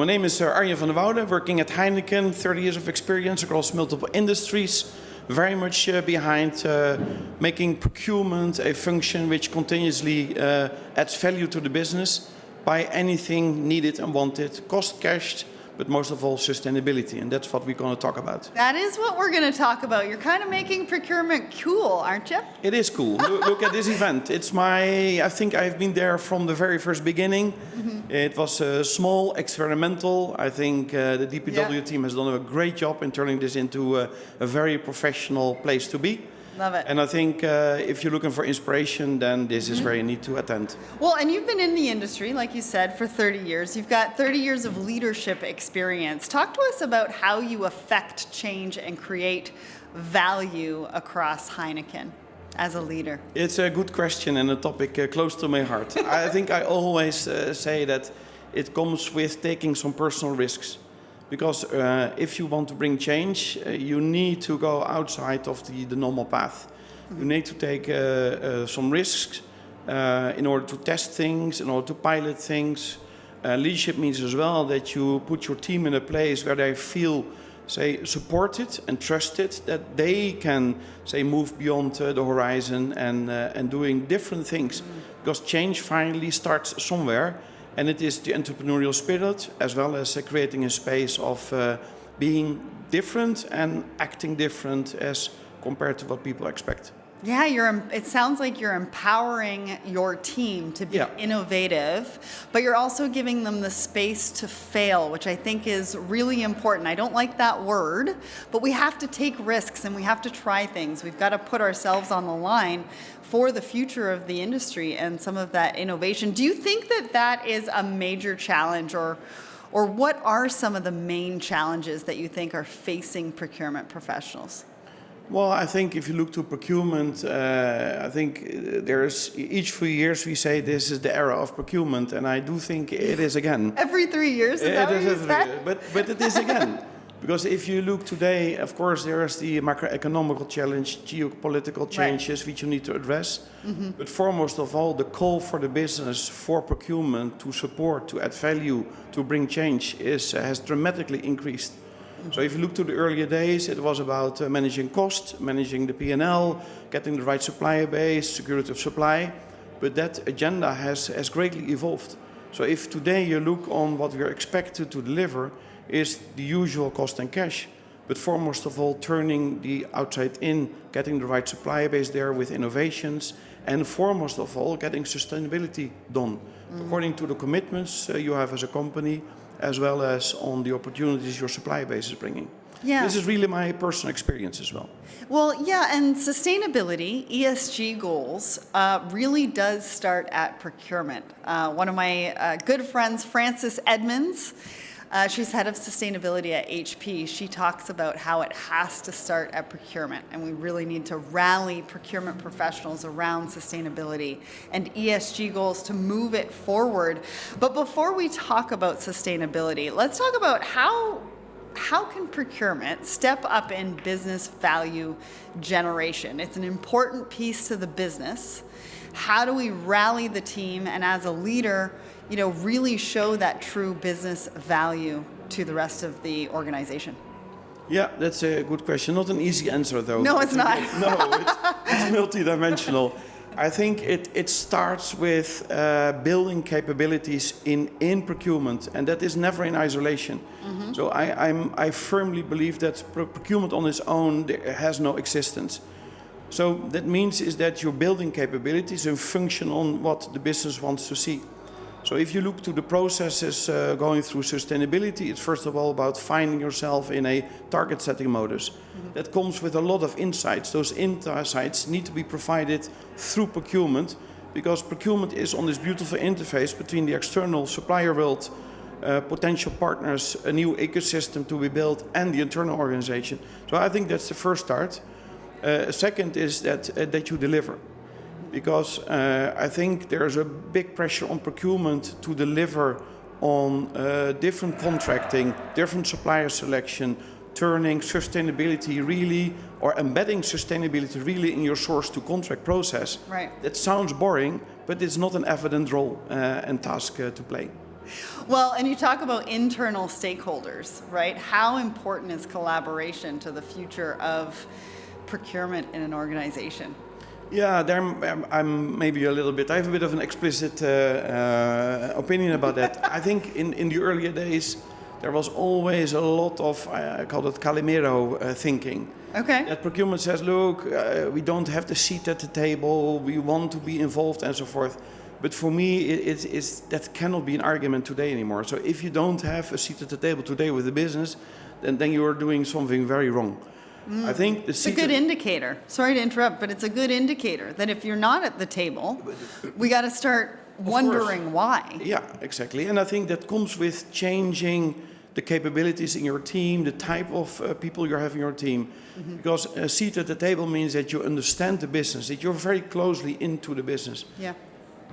my name is Arjen van der Woude, working at Heineken, 30 years of experience across multiple industries, very much behind making procurement a function which continuously adds value to the business by anything needed and wanted, cost cashed, but most of all sustainability, and that's what we're going to talk about. That is what we're going to talk about. You're kind of making procurement cool, aren't you? It is cool. Look at this event. I think I've been there from the very first beginning. Mm-hmm. It was small, experimental. I think the DPW team has done a great job in turning this into a very professional place to be. Love it. And I think if you're looking for inspiration, then this is where you need to attend. Well, and you've been in the industry, like you said, for 30 years. You've got 30 years of leadership experience. Talk to us about how you affect change and create value across Heineken as a leader. It's a good question and a topic close to my heart. I think I always say that it comes with taking some personal risks. Because if you want to bring change, you need to go outside of the normal path. Mm-hmm. You need to take some risks in order to test things, in order to pilot things. Leadership means as well that you put your team in a place where they feel, say, supported and trusted, that they can, say, move beyond the horizon and doing different things. Mm-hmm. Because change finally starts somewhere. And it is the entrepreneurial spirit, as well as creating a space of being different and acting different as compared to what people expect. Yeah, it sounds like you're empowering your team to be innovative, but you're also giving them the space to fail, which I think is really important. I don't like that word, but we have to take risks and we have to try things. We've got to put ourselves on the line for the future of the industry and some of that innovation. Do you think that is a major challenge, or what are some of the main challenges that you think are facing procurement professionals? Well, I think if you look to procurement, I think there's each few years we say this is the era of procurement, and I do think it is again. Every 3 years, is that what you said? But it is again. Because if you look today, of course, there is the macroeconomical challenge, geopolitical changes which you need to address. Mm-hmm. But foremost of all, the call for the business, for procurement, to support, to add value, to bring change has dramatically increased. So if you look to the earlier days, it was about managing cost, managing the P&L, getting the right supplier base, security of supply. But that agenda has greatly evolved. So if today you look on what we are expected to deliver, is the usual cost and cash. But foremost of all, turning the outside in, getting the right supplier base there with innovations, and foremost of all, getting sustainability done. Mm-hmm. According to the commitments you have as a company, as well as on the opportunities your supply base is bringing. Yeah. This is really my personal experience as well. Well, yeah, and sustainability, ESG goals, really does start at procurement. One of my good friends, Frances Edmonds, she's head of sustainability at HP. She talks about how it has to start at procurement, and we really need to rally procurement professionals around sustainability and ESG goals to move it forward. But before we talk about sustainability, let's talk about how can procurement step up in business value generation? It's an important piece to the business. How do we rally the team and, as a leader, really show that true business value to the rest of the organization? Yeah, that's a good question. Not an easy answer, though. No, it's not. No, it's multidimensional. I think it starts with building capabilities in procurement, and that is never in isolation. Mm-hmm. So I firmly believe that procurement on its own has no existence. So that means is that you're building capabilities in function on what the business wants to see. So if you look to the processes going through sustainability, it's first of all about finding yourself in a target setting modus. Mm-hmm. That comes with a lot of insights. Those insights need to be provided through procurement, because procurement is on this beautiful interface between the external supplier world, potential partners, a new ecosystem to be built, and the internal organization. So I think that's the first start. Second is that you deliver. Because I think there's a big pressure on procurement to deliver on different contracting, different supplier selection, turning sustainability really, or embedding sustainability really in your source to contract process. Right. That sounds boring, but it's not an evident role and task to play. Well, and you talk about internal stakeholders, right? How important is collaboration to the future of procurement in an organization? Yeah, there I'm maybe a little bit. I have a bit of an explicit opinion about that. I think in the earlier days there was always a lot of I call it Calimero thinking. Okay. That procurement says, look, we don't have the seat at the table. We want to be involved and so forth. But for me, that cannot be an argument today anymore. So if you don't have a seat at the table today with the business, then you are doing something very wrong. I think it's a good indicator. Sorry to interrupt, but it's a good indicator that if you're not at the table, we got to start wondering why. Yeah, exactly. And I think that comes with changing the capabilities in your team, the type of people you have in your team. Mm-hmm. Because a seat at the table means that you understand the business, that you're very closely into the business. Yeah.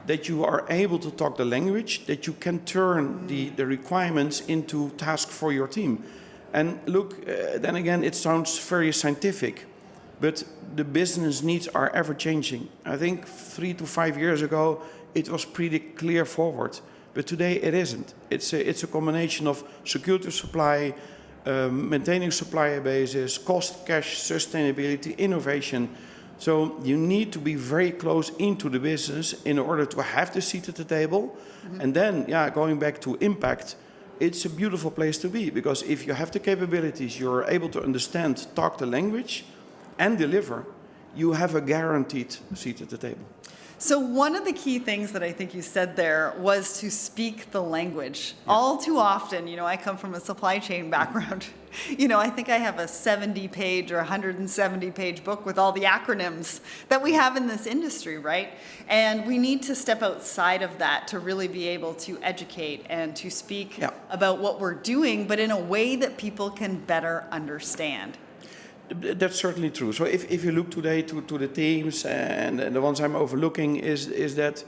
That you are able to talk the language, that you can turn the requirements into tasks for your team. And look, then again, it sounds very scientific, but the business needs are ever changing. I think 3 to 5 years ago, it was pretty clear forward, but today it isn't. It's a combination of security of supply, maintaining supplier bases, cost, cash, sustainability, innovation. So you need to be very close into the business in order to have the seat at the table. Mm-hmm. And then, going back to impact, it's a beautiful place to be, because if you have the capabilities, you're able to understand, talk the language, and deliver, you have a guaranteed seat at the table. So one of the key things that I think you said there was to speak the language. Yeah. All too often, I come from a supply chain background. I think I have a 70-page or 170-page book with all the acronyms that we have in this industry, right? And we need to step outside of that to really be able to educate and to speak about what we're doing, but in a way that people can better understand. That's certainly true. So if you look today to the teams, and the ones I'm overlooking is that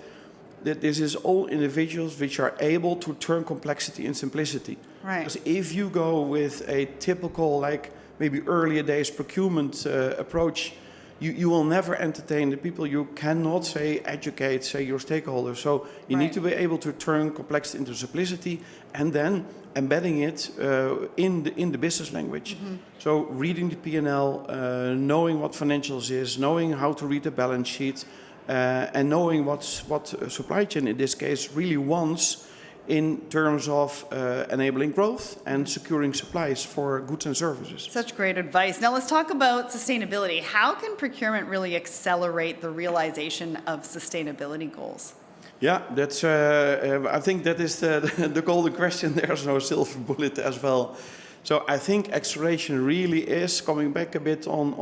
this is all individuals which are able to turn complexity in simplicity. Right. Because if you go with a typical, like maybe earlier days procurement approach, you will never entertain the people. You cannot educate your stakeholders. So you need to be able to turn complexity into simplicity, and then embedding it in the business language. Mm-hmm. So reading the P&L, knowing what financials is, knowing how to read the balance sheet, and knowing what supply chain in this case really wants in terms of enabling growth and securing supplies for goods and services. Such great advice. Now let's talk about sustainability. How can procurement really accelerate the realization of sustainability goals? Yeah, that's. I think that is the golden question. There's no silver bullet as well. So I think acceleration really is coming back a bit on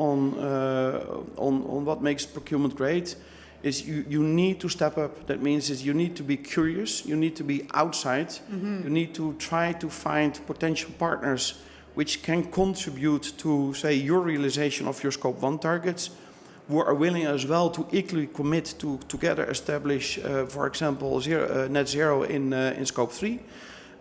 what makes procurement great. Is you need to step up. That means is you need to be curious. You need to be outside. Mm-hmm. You need to try to find potential partners which can contribute to, say, your realization of your Scope 1 targets, who are willing as well to equally commit to together establish, for example, net zero in Scope 3.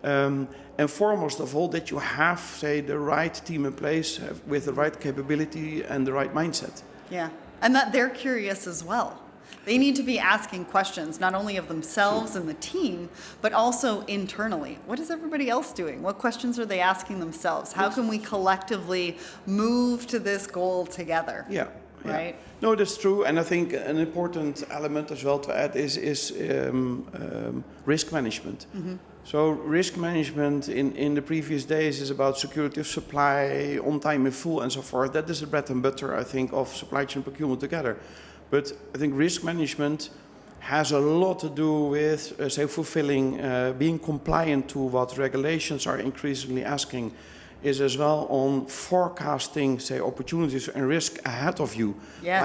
And foremost of all, that you have, say, the right team in place with the right capability and the right mindset. Yeah, and that they're curious as well. They need to be asking questions, not only of themselves and the team, but also internally. What is everybody else doing? What questions are they asking themselves? How can we collectively move to this goal together? Yeah. Right? No, that's true. And I think an important element as well to add is risk management. Mm-hmm. So risk management in the previous days is about security of supply, on time in full, and so forth. That is the bread and butter, I think, of supply chain procurement together. But I think risk management has a lot to do with, say, fulfilling, being compliant to what regulations are increasingly asking, is as well on forecasting, say, opportunities and risk ahead of you. Yes.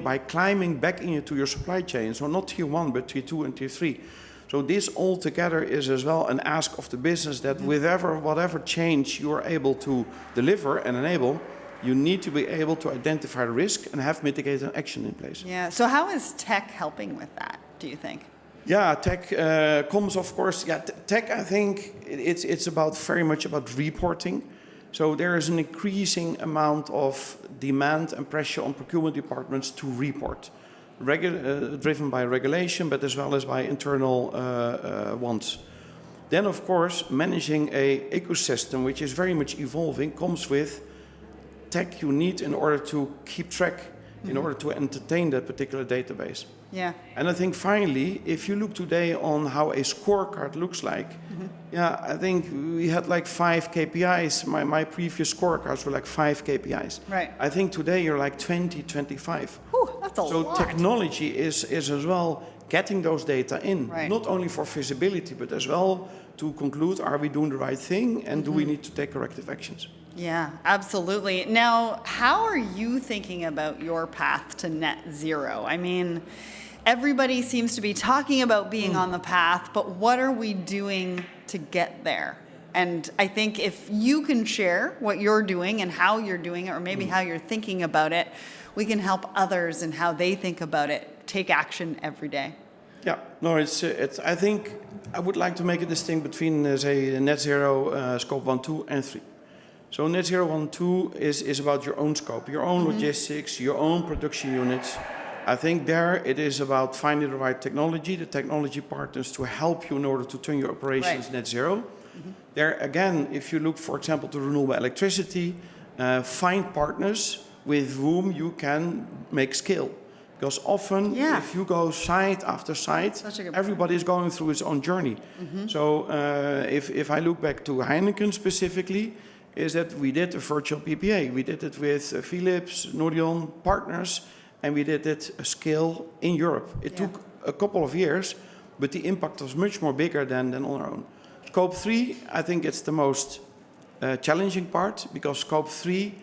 By climbing back into your supply chain. So not tier 1, but tier 2 and tier 3. So this all together is as well an ask of the business that whatever change you are able to deliver and enable, you need to be able to identify risk and have mitigating action in place. Yeah. So how is tech helping with that, do you think? Yeah, tech comes, of course. Yeah, tech. I think it's very much about reporting. So there is an increasing amount of demand and pressure on procurement departments to report, driven by regulation, but as well as by internal wants. Then, of course, managing a ecosystem which is very much evolving comes with tech you need in order to keep track, in order to entertain that particular database. Yeah. And I think finally, if you look today on how a scorecard looks like, I think we had like 5 KPIs. My previous scorecards were like 5 KPIs. Right. I think today you're like 20, 25. Whew, that's a lot. So technology is as well getting those data in, Right. not only for visibility, but as well to conclude, are we doing the right thing and do we need to take corrective actions? Yeah, absolutely. Now, how are you thinking about your path to net zero? I mean, everybody seems to be talking about being on the path, but what are we doing to get there? And I think if you can share what you're doing and how you're doing it, or maybe how you're thinking about it, we can help others in how they think about it, take action every day. Yeah, no, it's. I think I would like to make a distinction between, say, net zero, scope 1, 2, and 3. So net zero 1, 2 is about your own scope, your own logistics, your own production units. I think there it is about finding the right technology, the technology partners to help you in order to turn your operations net zero. There again, if you look, for example, to renewable electricity, find partners with whom you can make scale. Because often, if you go site after site, everybody is going through its own journey. So if I look back to Heineken specifically, is that we did a virtual PPA. We did it with Philips, Nordion partners, and we did it a scale in Europe. It took a couple of years, but the impact was much more bigger than on our own. Scope 3, I think it's the most challenging part, because Scope 3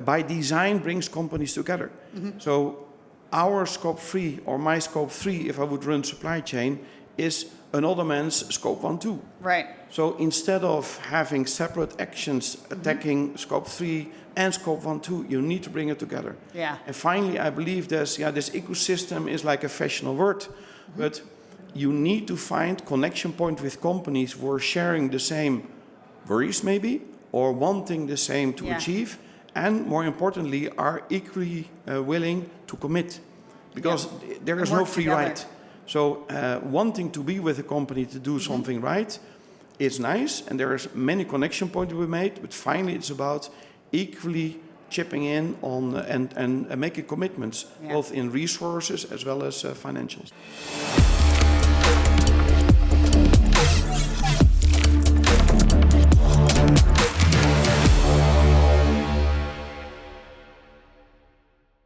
by design brings companies together. So our Scope 3 or my Scope 3, if I would run supply chain, is another man's Scope 1, 2. Right. So instead of having separate actions attacking Scope 3 and Scope 1, 2, you need to bring it together. Yeah. And finally, I believe this ecosystem is like a fashionable word, but you need to find connection point with companies who are sharing the same worries maybe, or wanting the same to achieve, and more importantly, are equally willing to commit. Because there is no free ride. So wanting to be with a company to do something right is nice, and there is many connection points to be made, but finally it's about equally chipping in on and making commitments, both in resources as well as financials.